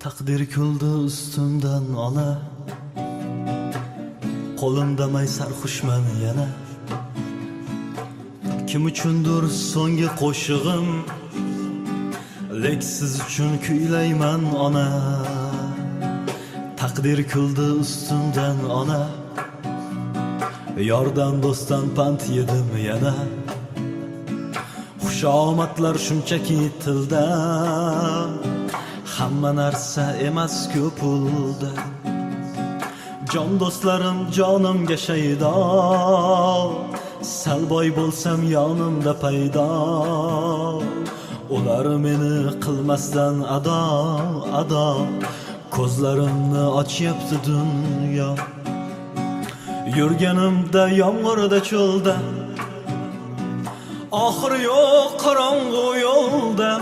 Takdir kuldi ustimdan ona, qo'limda may sarxushman yana. Kim uchundir so'nggi qo'shig'im, lek siz uchun kuylayman ona. Takdir kuldi ustimdan ona, yordan do'stdan pand yedim yana. Xushomadlar shunchaki tilda, hamma narsa emas ko'p pulda. Jon do'stlarim jonimga shaydo, sal boy bo'lsam yonimda paydo. Ular meni qilmasdan ado, ko'zlarimni ochyapti dunyo. Yurganimda yomg'irda cho'lda, oxir yo'q qorong'u yo'lda.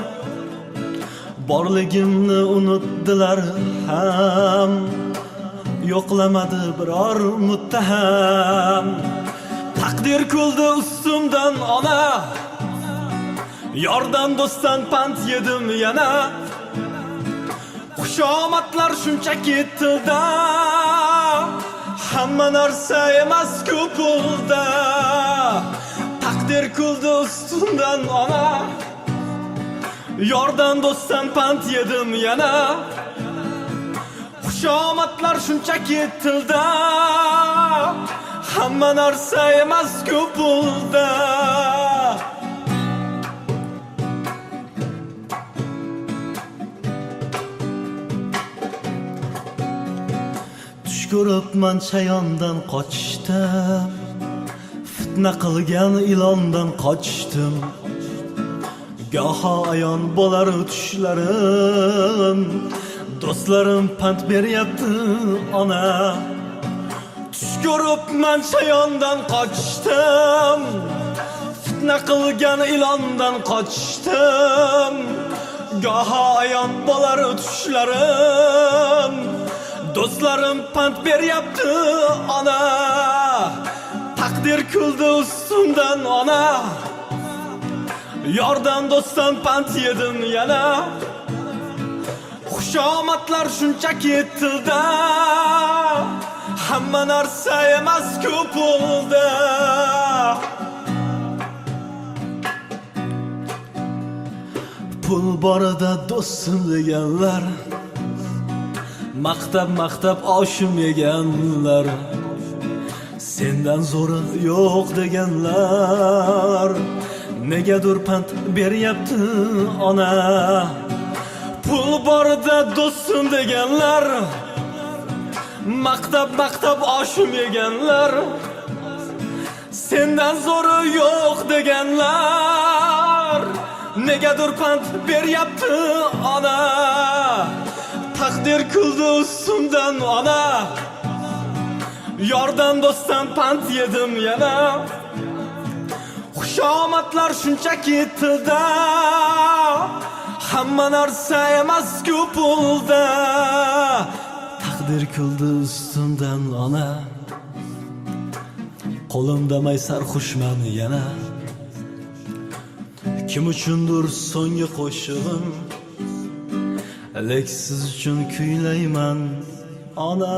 Borligimni unutdilar ham, yo'qlamadi biror muttaham. Takdir kuldi ustimdan ona, yordan do'stdan pand yedim yana. Xushomadlar shunchaki tilda, hamma narsa emas ko'p pulda. Takdir kuldi ustimdan ona, yordan do'stdan pand yedim yana. Xushomadlar shunchaki tilda, hamma narsa emas ko'p pulda. Tush ko'ribman chayondan qochdim, fitna qilgan ilondan qochdim. Goho ayon bo'lar tushlarim, do'stlarim pand beryapti ona. Tush ko'ribman chayondan qochdim, fitna qilgan ilondan qochdim. Goho ayon bo'lar tushlarim, do'stlarim pand beryapti ona. Takdir kuldi ustimdan ona, yordan do'stdan pand yedim yana. Xushomadlar shunchaki tilda, hamma narsa emas ko'p pulda. Pul borida do'stim deganlar, maqtab oshim yeganlar. Sendan zo'ri yo'q deganlar, negadir pand beryapti ona. Pul borida do'stim deganlar, maqtab oshim yeganlar. Sendan zo'ri yo'q deganlar, negadir pand beryapti ona. Takdir kuldi ustimdan ona, yordan do'stdan pand yedim yana. Xushomadlar shunchaki tilda, hamma narsa emas ko'p pulda. Takdir kuldi ustimdan ona, qo'limda may sarxushman yana. Kim uchundir so'nggi qo'shig'im, lek siz uchun kuylayman ona.